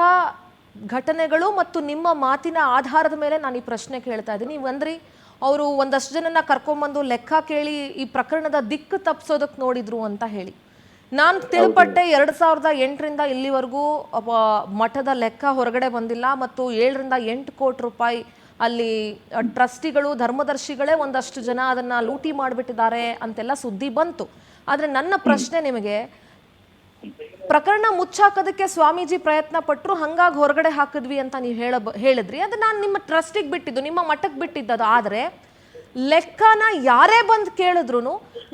Speaker 1: ಘಟನೆಗಳು ಮತ್ತು ನಿಮ್ಮ ಮಾತಿನ ಆಧಾರದ ಮೇಲೆ ನಾನು ಈ ಪ್ರಶ್ನೆ ಕೇಳ್ತಾ ಇದ್ದೀನಿ. ನೀವು ಅಂದ್ರಿ ಅವರು ಒಂದಷ್ಟು ಜನನ ಕರ್ಕೊಂಬಂದು ಲೆಕ್ಕ ಕೇಳಿ ಈ ಪ್ರಕರಣದ ದಿಕ್ಕು ತಪ್ಪಿಸೋದಕ್ಕೆ ನೋಡಿದ್ರು ಅಂತ ಹೇಳಿ. ನಾನು ತಿಳ್ಪಟ್ಟೆ 2008ರಿಂದ ಇಲ್ಲಿವರೆಗೂ ಮಠದ ಲೆಕ್ಕ ಹೊರಗಡೆ ಬಂದಿಲ್ಲ ಮತ್ತು 7ರಿಂದ 8 ಕೋಟಿ ರೂಪಾಯಿ ಅಲ್ಲಿ ಟ್ರಸ್ಟಿಗಳು ಧರ್ಮದರ್ಶಿಗಳೇ ಒಂದಷ್ಟು ಜನ ಅದನ್ನ ಲೂಟಿ ಮಾಡಿಬಿಟ್ಟಿದ್ದಾರೆ ಅಂತೆಲ್ಲ ಸುದ್ದಿ ಬಂತು. ಆದರೆ ನನ್ನ ಪ್ರಶ್ನೆ ನಿಮಗೆ, ಪ್ರಕರಣ ಮುಚ್ಚಾಕೋದಕ್ಕೆ ಸ್ವಾಮೀಜಿ ಪ್ರಯತ್ನ ಪಟ್ಟರು, ಹಂಗಾಗಿ ಹೊರಗಡೆ ಹಾಕಿದ್ವಿ ಅಂತ ನೀವು ಹೇಳಿದ್ರಿ. ಅದು ನಾನು ನಿಮ್ಮ ಟ್ರಸ್ಟಿಗೆ ಬಿಟ್ಟಿದ್ದು, ನಿಮ್ಮ ಮಠಕ್ಕೆ ಬಿಟ್ಟಿದ್ದದು. ಆದರೆ ಲೆಕ್ಕನ ಯಾರೇ ಬಂದು ಕೇಳಿದ್ರು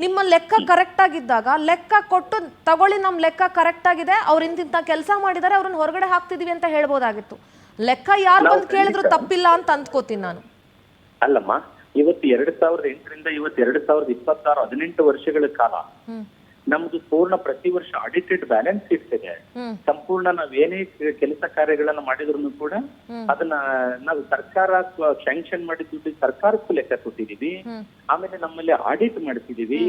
Speaker 1: ನಿಮ್ಮ ಲೆಕ್ಕ ಕರೆಕ್ಟ್ ಆಗಿದ್ದಾಗ ಲೆಕ್ಕ ಕೊಟ್ಟು ತಗೊಳ್ಳಿ, ನಮ್ಮ ಲೆಕ್ಕ ಕರೆಕ್ಟ್ ಆಗಿದೆ, ಅವ್ರು ಇಂತಿಂತ ಕೆಲಸ ಮಾಡಿದ್ದಾರೆ, ಅವ್ರನ್ನ ಹೊರಗಡೆ ಹಾಕ್ತಿದೀವಿ ಅಂತ ಹೇಳ್ಬೋದಾಗಿತ್ತು. ಲೆಕ್ಕ ಯಾರು ಬಂದು ಕೇಳಿದ್ರು ತಪ್ಪಿಲ್ಲ ಅಂತ ಅಂದ್ಕೋತೀನಿ ನಾನು.
Speaker 6: ಅಲ್ಲಮ್ಮ, ಇವತ್ತು 2008ರಿಂದ ಇವತ್ತು 2026 18 ವರ್ಷಗಳ ಕಾಲ ನಮ್ದು ಪೂರ್ಣ ಪ್ರತಿ ವರ್ಷ ಆಡಿಟೆಡ್ ಬ್ಯಾಲೆನ್ಸ್ ಶೀಟ್ಸ್ ಇದೆ. ಸಂಪೂರ್ಣ ನಾವೇನೇ ಕೆಲಸ ಕಾರ್ಯಗಳನ್ನ ಮಾಡಿದ್ರು ಕೂಡ ಅದನ್ನ ನಾವು ಸರ್ಕಾರ ಸ್ಯಾಂಕ್ಷನ್ ಮಾಡಿದ್ದು ಸರ್ಕಾರಕ್ಕೂ ಲೆಕ್ಕ ಕೊಟ್ಟಿದೀವಿ. ಆಮೇಲೆ ನಮ್ಮಲ್ಲಿ ಆಡಿಟ್ ಮಾಡ್ತಿದೀವಿ,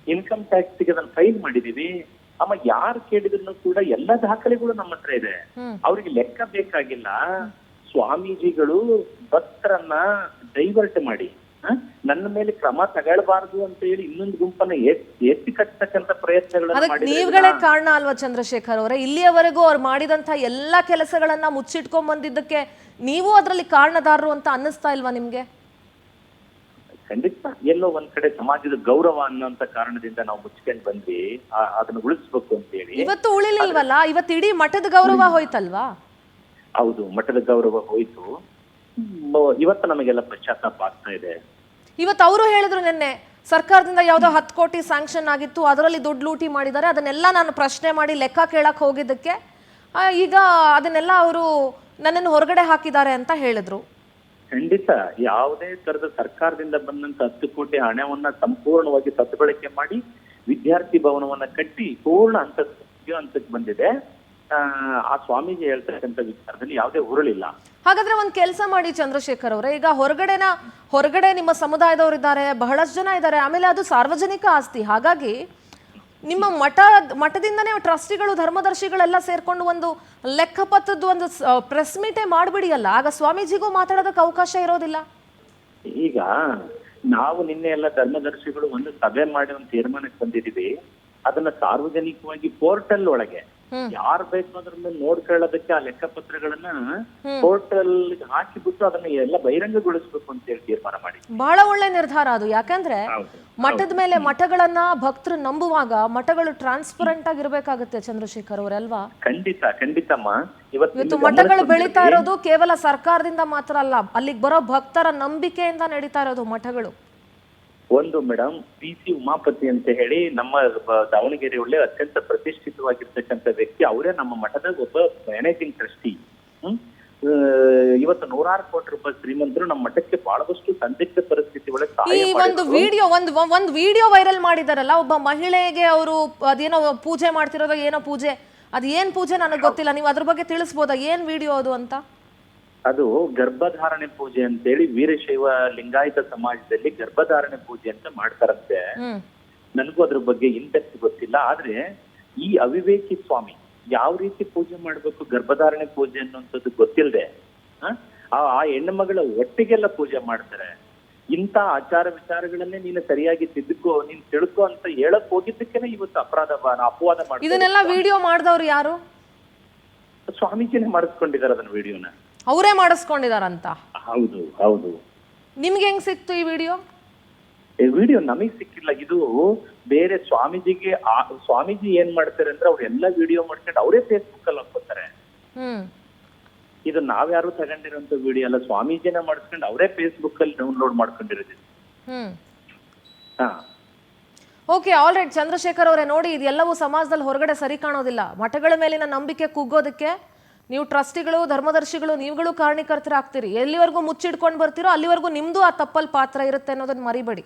Speaker 6: ಇನ್ಕಮ್ ಟ್ಯಾಕ್ಸ್ ಗೆ ಅದನ್ನ ಫೈಲ್ ಮಾಡಿದೀವಿ. ಅಮ್ಮ ಯಾರು ಕೇಳಿದ್ರು ಕೂಡ ಎಲ್ಲ ದಾಖಲೆಗಳು ನಮ್ಮ ಹತ್ರ ಇದೆ. ಅವ್ರಿಗೆ ಲೆಕ್ಕ ಬೇಕಾಗಿಲ್ಲ. ಸ್ವಾಮೀಜಿಗಳು ಭಕ್ತರನ್ನ ಡೈವರ್ಟ್ ಮಾಡಿ ನನ್ನ ಮೇಲೆ ಕ್ರಮ ತಗೊಳ್ಬಾರ್ದು ಅಂತ ಹೇಳಿ ಇನ್ನೊಂದು ಗುಂಪನ್ನ ಎತ್ತಿ ಕಟ್ಟತಕ್ಕಂತ ಪ್ರಯತ್ನಗಳನ್ನ
Speaker 1: ಅದಕ್ಕೆ ನೀವುಗಳೇ ಕಾರಣ ಅಲ್ವಾ ಚಂದ್ರಶೇಖರ್ ಅವರೇ? ಇಲ್ಲಿಯವರೆಗೂ ಅವ್ರು ಮಾಡಿದಂತ ಎಲ್ಲಾ ಕೆಲಸಗಳನ್ನ ಮುಚ್ಚಿಟ್ಕೊಂಡ್ ಬಂದಿದ್ದಕ್ಕೆ ನೀವು ಅದರಲ್ಲಿ ಕಾರಣದಾರರು ಅಂತ ಅನ್ನಿಸ್ತಾ ಇಲ್ವಾ ನಿಮ್ಗೆ?
Speaker 6: ಖಂಡಿತ ಎಲ್ಲೋ ಒಂದ್ ಕಡೆ ಸಮಾಜದ ಗೌರವ ಅನ್ನೋಂತ ಕಾರಣದಿಂದ ನಾವು ಮುಚ್ಕೊಂಡ್ ಬಂದ್ವಿ, ಅದನ್ನ ಉಳಿಸ್ಬೇಕು ಅಂತ ಹೇಳಿ.
Speaker 1: ಇವತ್ತು ಉಳಿಲಿಲ್ವಲ್ಲ, ಇವತ್ತು ಇಡೀ ಮಠದ ಗೌರವ ಹೋಯ್ತಲ್ವಾ?
Speaker 6: ಹೌದು, ಮಠದ ಗೌರವ ಹೋಯ್ತು. ಇವತ್ತು ನಮಗೆಲ್ಲ ಪಶ್ಚಾತ್ತಾಪ ಆಗ್ತಾ ಇದೆ.
Speaker 1: ಇವತ್ತು ಅವರು ಹೇಳಿದ್ರು ನಿನ್ನೆ ಸರ್ಕಾರದಿಂದ ಯಾವ್ದೋ 10 ಕೋಟಿ ಸ್ಯಾಂಕ್ಷನ್ ಆಗಿತ್ತು, ಅದರಲ್ಲಿ ದುಡ್ಡು ಲೂಟಿ ಮಾಡಿದ್ದಾರೆ, ಅದನ್ನೆಲ್ಲ ನಾನು ಪ್ರಶ್ನೆ ಮಾಡಿ ಲೆಕ್ಕ ಕೇಳಕ್ ಹೋಗಿದ್ದಕ್ಕೆ ಈಗ ಅದನ್ನೆಲ್ಲ ಅವರು ನನ್ನನ್ನು ಹೊರಗಡೆ ಹಾಕಿದ್ದಾರೆ ಅಂತ ಹೇಳಿದ್ರು.
Speaker 6: ಖಂಡಿತ ಯಾವುದೇ ತರದ ಸರ್ಕಾರದಿಂದ ಬಂದಂತ 10 ಕೋಟಿ ಹಣವನ್ನ ಸಂಪೂರ್ಣವಾಗಿ ಸದ್ಬಳಕೆ ಮಾಡಿ ವಿದ್ಯಾರ್ಥಿ ಭವನವನ್ನ ಕಟ್ಟಿ ಪೂರ್ಣ ಹಂತಕ್ಕೆ ಬಂದಿದೆ. ಆ ಸ್ವಾಮೀಜಿ ಹೇಳ್ತಕ್ಕಂಥ ವಿಚಾರದಲ್ಲಿ ಯಾವುದೇ ಹುರುಳಿಲ್ಲ.
Speaker 1: ಹಾಗಾದ್ರೆ ಒಂದ್ ಕೆಲಸ ಮಾಡಿ ಚಂದ್ರಶೇಖರ್ ಅವರೇ, ಈಗ ಹೊರಗಡೆ ನಿಮ್ಮ ಸಮುದಾಯದವರು ಇದ್ದಾರೆ, ಬಹಳಷ್ಟು ಜನ ಇದ್ದಾರೆ, ಆಮೇಲೆ ಅದು ಸಾರ್ವಜನಿಕ ಆಸ್ತಿ. ಹಾಗಾಗಿ ನಿಮ್ಮ ಮಠದಿಂದನೇ ಟ್ರಸ್ಟಿಗಳು ಧರ್ಮದರ್ಶಿಗಳೆಲ್ಲ ಸೇರ್ಕೊಂಡು ಒಂದು ಲೆಕ್ಕಪತ್ರದ ಒಂದು ಪ್ರೆಸ್ ಮೀಟೇ ಮಾಡ್ಬಿಡಿ ಅಲ್ಲ, ಆಗ ಸ್ವಾಮೀಜಿಗೂ ಮಾತಾಡೋದಕ್ಕೆ ಅವಕಾಶ ಇರೋದಿಲ್ಲ.
Speaker 6: ಈಗ ನಾವು ನಿನ್ನೆ ಎಲ್ಲ ಧರ್ಮದರ್ಶಿಗಳು ಒಂದು ಸಭೆ ಮಾಡಿ ಒಂದು ತೀರ್ಮಾನಕ್ಕೆ ಬಂದಿದೀವಿ. ಅದನ್ನ ಸಾರ್ವಜನಿಕವಾಗಿ ಪೋರ್ಟಲ್ ಒಳಗೆ ಯಾರು ಬೇಕು ಅದ್ರ ಮೇಲೆ ನೋಡ್ಕೊಳ್ಳೋದಕ್ಕೆ ಆ ಲೆಕ್ಕಪತ್ರಗಳನ್ನ ಪೋರ್ಟಲ್ ಹಾಕಿಬಿಟ್ಟು ಅದನ್ನ ಎಲ್ಲ ಬಹಿರಂಗಗೊಳಿಸ್ಬೇಕು ಅಂತ ಹೇಳಿ ತೀರ್ಮಾನ ಮಾಡಿ.
Speaker 1: ಬಹಳ ಒಳ್ಳೆ ನಿರ್ಧಾರ ಅದು. ಯಾಕಂದ್ರೆ ಮಠದ ಮೇಲೆ ಮಠಗಳನ್ನ ಭಕ್ತರು ನಂಬುವಾಗ ಮಠಗಳು ಟ್ರಾನ್ಸ್ಪರೆಂಟ್ ಆಗಿರ್ಬೇಕಾಗುತ್ತೆ ಚಂದ್ರಶೇಖರ್ ಅವರಲ್ವಾ?
Speaker 6: ಖಂಡಿತಮ್ಮ.
Speaker 1: ಇವತ್ತು ಮಠಗಳು ಬೆಳೀತಾ ಇರೋದು ಕೇವಲ ಸರ್ಕಾರದಿಂದ ಮಾತ್ರ ಅಲ್ಲ, ಅಲ್ಲಿಗೆ ಬರೋ ಭಕ್ತರ ನಂಬಿಕೆಯಿಂದ ನಡೀತಾ ಇರೋದು ಮಠಗಳು.
Speaker 6: ಒಂದು ಮೇಡಮ್, PC ಉಮಾಪತಿ ಅಂತ ಹೇಳಿ ನಮ್ಮ ದಾವಣಗೆರೆ ಒಳ್ಳೆ ಅತ್ಯಂತ ಪ್ರತಿಷ್ಠಿತವಾಗಿರ್ತಕ್ಕಂಥ ವ್ಯಕ್ತಿ, ಅವರೇ ನಮ್ಮ ಮಠದ ಒಬ್ಬ ಮ್ಯಾನೇಜಿಂಗ್ ಟ್ರಸ್ಟಿ. ಇವತ್ತು 100 ಕೋಟಿ ರೂಪಾಯಿ ಶ್ರೀಮಂತರು ನಮ್ಮ ಮಠಕ್ಕೆ ಬಹಳಷ್ಟು ಸಂದಿಗ್ಧ ಪರಿಸ್ಥಿತಿ ಒಳಗೆ
Speaker 1: ಈ ಒಂದು ವಿಡಿಯೋ ವೈರಲ್ ಮಾಡಿದಾರಲ್ಲ, ಒಬ್ಬ ಮಹಿಳೆಗೆ ಅವರು ಅದೇನೋ ಪೂಜೆ ಮಾಡ್ತಿರೋದು, ಏನೋ ಪೂಜೆ, ಅದ್ ಏನ್ ಪೂಜೆ ನನಗೆ ಗೊತ್ತಿಲ್ಲ, ನೀವು ಅದ್ರ ಬಗ್ಗೆ ತಿಳಿಸ್ಬೋದಾ? ಏನ್ ವಿಡಿಯೋ ಅದು ಅಂತ?
Speaker 6: ಅದು ಗರ್ಭಧಾರಣೆ ಪೂಜೆ ಅಂತೇಳಿ ವೀರಶೈವ ಲಿಂಗಾಯತ ಸಮಾಜದಲ್ಲಿ ಗರ್ಭಧಾರಣೆ ಪೂಜೆ ಅಂತ ಮಾಡ್ತಾರಂತೆ. ನನಗೂ ಅದ್ರ ಬಗ್ಗೆ ಇಂಟೆಕ್ಟ್ ಗೊತ್ತಿಲ್ಲ. ಆದ್ರೆ ಈ ಅವಿವೇಕಿ ಸ್ವಾಮಿ ಯಾವ ರೀತಿ ಪೂಜೆ ಮಾಡ್ಬೇಕು, ಗರ್ಭಧಾರಣೆ ಪೂಜೆ ಅನ್ನುವಂಥದ್ದು ಗೊತ್ತಿಲ್ಲದೆ ಆ ಹೆಣ್ಣು ಮಗಳ ಒಟ್ಟಿಗೆಲ್ಲ ಪೂಜೆ ಮಾಡ್ತಾರೆ. ಇಂಥ ಆಚಾರ ವಿಚಾರಗಳನ್ನೇ ನೀನು ಸರಿಯಾಗಿ ನೀನ್ ತಿಳ್ಕೊ ಅಂತ ಹೇಳಕ್ ಹೋಗಿದ್ದಕ್ಕೇನೆ ಇವತ್ತು ಅಪವಾದ ಮಾಡ್ತಾರೆ.
Speaker 1: ಇದನ್ನೆಲ್ಲ ವಿಡಿಯೋ ಮಾಡಿದವ್ರು ಯಾರು?
Speaker 6: ಸ್ವಾಮೀಜಿನೇ ಮಾಡಿಸ್ಕೊಂಡಿದ್ದಾರೆ ಅದನ್ನ ವಿಡಿಯೋನ,
Speaker 1: ಅವರೇ ಮಾಡಿಸ್ಕೊಂಡಿದಾರಂತ?
Speaker 6: ಹೌದು.
Speaker 1: ನಿಮ್ಗೆ ಹೆಂಗ್ ಸಿಕ್ತು ಈ ವಿಡಿಯೋ?
Speaker 6: ವಿಡಿಯೋ ನಮಗ್ ಸಿಕ್ಕಿಲ್ಲ. ಇದು ಬೇರೆ ಸ್ವಾಮೀಜಿ ಏನ್ ಮಾಡ್ತಾರೆ ಅಂದ್ರೆ ಅವ್ರೆಲ್ಲ ವಿಡಿಯೋ ಮಾಡ್ಕೊಂಡು ಅವರೇ ಫೇಸ್ಬುಕ್ ಅಲ್ಲಿ ಹಾಕೋತಾರೆ. ಇದು ನಾವ್ಯಾರು ತಗೊಂಡಿರೋಂತ ವಿಡಿಯೋ ಅಲ್ಲ, ಸ್ವಾಮೀಜಿನ ಮಾಡಿಸ್ಕೊಂಡು ಅವರೇ ಫೇಸ್ಬುಕ್ ಅಲ್ಲಿ ಡೌನ್ಲೋಡ್ ಮಾಡ್ಕೊಂಡಿರೋದು.
Speaker 1: ಓಕೆ, ಆಲ್ ರೈಟ್ ಚಂದ್ರಶೇಖರ್ ಅವರೇ, ನೋಡಿ ಇದೆಲ್ಲವೂ ಸಮಾಜದಲ್ಲಿ ಹೊರಗಡೆ ಸರಿ ಕಾಣೋದಿಲ್ಲ. ಮಠಗಳ ಮೇಲಿನ ನಂಬಿಕೆ ಕುಗ್ಗೋದಕ್ಕೆ ನೀವು ಟ್ರಸ್ಟಿಗಳು ಧರ್ಮದರ್ಶಿಗಳು ನೀವುಗಳು ಕಾರಣೀಕರ್ತರಾಗ್ತೀರಿ. ಎಲ್ಲಿವರೆಗೂ ಮುಚ್ಚಿಡ್ಕೊಂಡು ಬರ್ತೀರೋ ಅಲ್ಲಿವರೆಗೂ ನಿಮ್ದು ಆ ತಪ್ಪಲ್ ಪಾತ್ರ ಇರುತ್ತೆ ಅನ್ನೋದನ್ನ ಮರಿಬೇಡಿ.